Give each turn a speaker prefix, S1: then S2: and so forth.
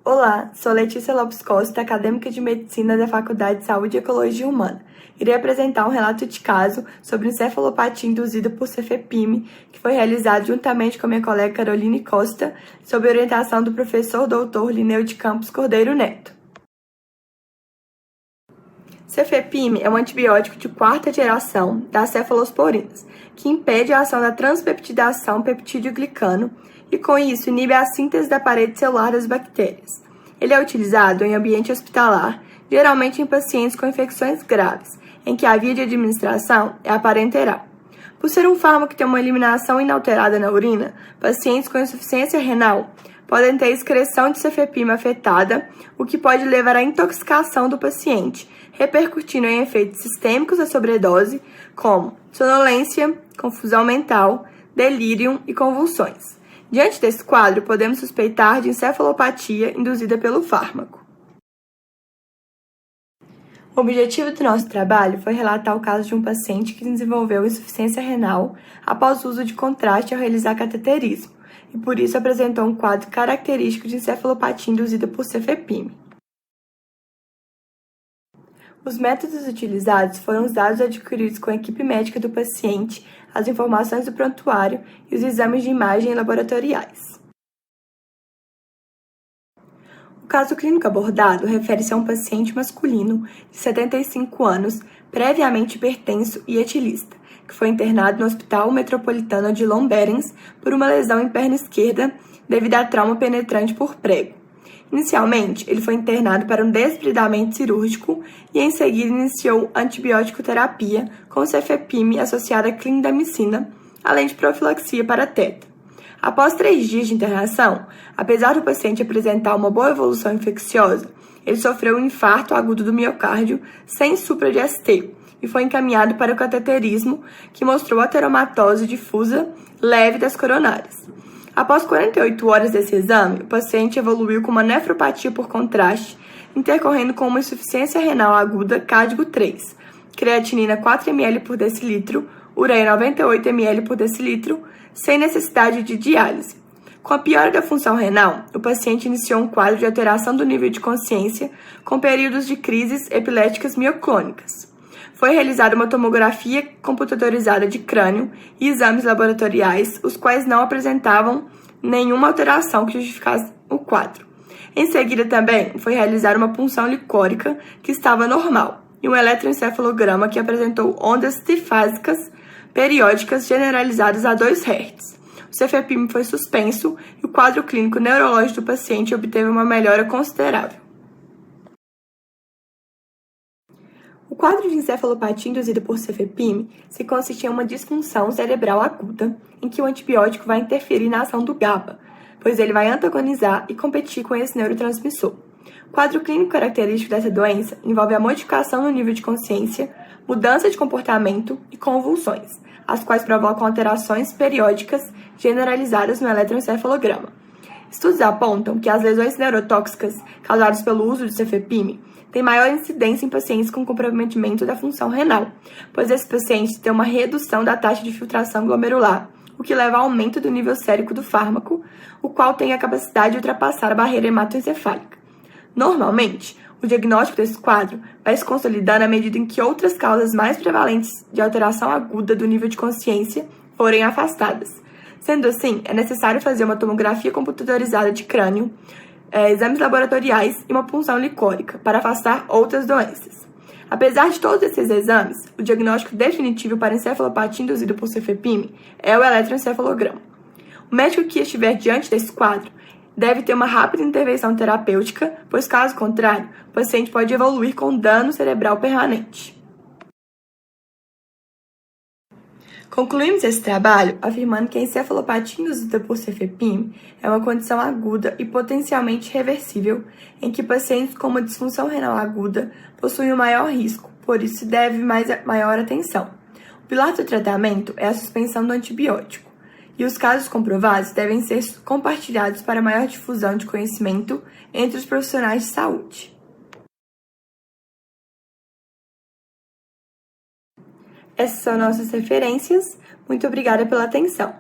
S1: Olá, sou Letícia Lopes Costa, acadêmica de Medicina da Faculdade de Saúde e Ecologia Humana. Irei apresentar um relato de caso sobre encefalopatia induzida por cefepime, que foi realizado juntamente com a minha colega Caroline Costa, sob orientação do professor Dr. Linneu de Campos Cordeiro Neto. Cefepime é um antibiótico de quarta geração das cefalosporinas, que impede a ação da transpeptidação peptídeo-glicano e, com isso, inibe a síntese da parede celular das bactérias. Ele é utilizado em ambiente hospitalar, geralmente em pacientes com infecções graves, em que a via de administração é a parenteral. Por ser um fármaco que tem uma eliminação inalterada na urina, pacientes com insuficiência renal podem ter excreção de cefepime afetada, o que pode levar à intoxicação do paciente, repercutindo em efeitos sistêmicos da sobredose, como sonolência, confusão mental, delírio e convulsões. Diante desse quadro, podemos suspeitar de encefalopatia induzida pelo fármaco. O objetivo do nosso trabalho foi relatar o caso de um paciente que desenvolveu insuficiência renal após o uso de contraste ao realizar cateterismo, e por isso apresentou um quadro característico de encefalopatia induzida por cefepime. Os métodos utilizados foram os dados adquiridos com a equipe médica do paciente, as informações do prontuário e os exames de imagem laboratoriais. O caso clínico abordado refere-se a um paciente masculino de 75 anos, previamente hipertenso e etilista, que foi internado no Hospital Metropolitano de Lombarens por uma lesão em perna esquerda devido a trauma penetrante por prego. Inicialmente, ele foi internado para um desbridamento cirúrgico e em seguida iniciou antibiótico terapia com cefepime associada a clindamicina, além de profilaxia para tétano. Após 3 dias de internação, apesar do paciente apresentar uma boa evolução infecciosa, ele sofreu um infarto agudo do miocárdio sem supra de ST e foi encaminhado para o cateterismo, que mostrou ateromatose difusa leve das coronárias. Após 48 horas desse exame, o paciente evoluiu com uma nefropatia por contraste, intercorrendo com uma insuficiência renal aguda cádmico 3, creatinina 4 ml por decilitro, ureia 98 ml por decilitro, sem necessidade de diálise. Com a piora da função renal, o paciente iniciou um quadro de alteração do nível de consciência, com períodos de crises epiléticas mioclônicas. Foi realizada uma tomografia computadorizada de crânio e exames laboratoriais, os quais não apresentavam nenhuma alteração que justificasse o quadro. Em seguida também foi realizada uma punção licórica que estava normal e um eletroencefalograma que apresentou ondas trifásicas periódicas generalizadas a 2 Hz. O cefepime foi suspenso e o quadro clínico neurológico do paciente obteve uma melhora considerável. O quadro de encefalopatia induzida por cefepime se consiste em uma disfunção cerebral aguda, em que o antibiótico vai interferir na ação do GABA, pois ele vai antagonizar e competir com esse neurotransmissor. O quadro clínico característico dessa doença envolve a modificação no nível de consciência, mudança de comportamento e convulsões, as quais provocam alterações periódicas generalizadas no eletroencefalograma. Estudos apontam que as lesões neurotóxicas causadas pelo uso de cefepime têm maior incidência em pacientes com comprometimento da função renal, pois esses pacientes têm uma redução da taxa de filtração glomerular, o que leva ao aumento do nível sérico do fármaco, o qual tem a capacidade de ultrapassar a barreira hematoencefálica. Normalmente, o diagnóstico desse quadro vai se consolidando à medida em que outras causas mais prevalentes de alteração aguda do nível de consciência forem afastadas. Sendo assim, é necessário fazer uma tomografia computadorizada de crânio, exames laboratoriais e uma punção licórica para afastar outras doenças. Apesar de todos esses exames, o diagnóstico definitivo para encefalopatia induzida por cefepime é o eletroencefalograma. O médico que estiver diante desse quadro deve ter uma rápida intervenção terapêutica, pois caso contrário, o paciente pode evoluir com dano cerebral permanente. Concluímos esse trabalho afirmando que a encefalopatia induzida por cefepime é uma condição aguda e potencialmente reversível, em que pacientes com uma disfunção renal aguda possuem um maior risco, por isso deve maior atenção. O pilar do tratamento é a suspensão do antibiótico, e os casos comprovados devem ser compartilhados para maior difusão de conhecimento entre os profissionais de saúde. Essas são nossas referências. Muito obrigada pela atenção.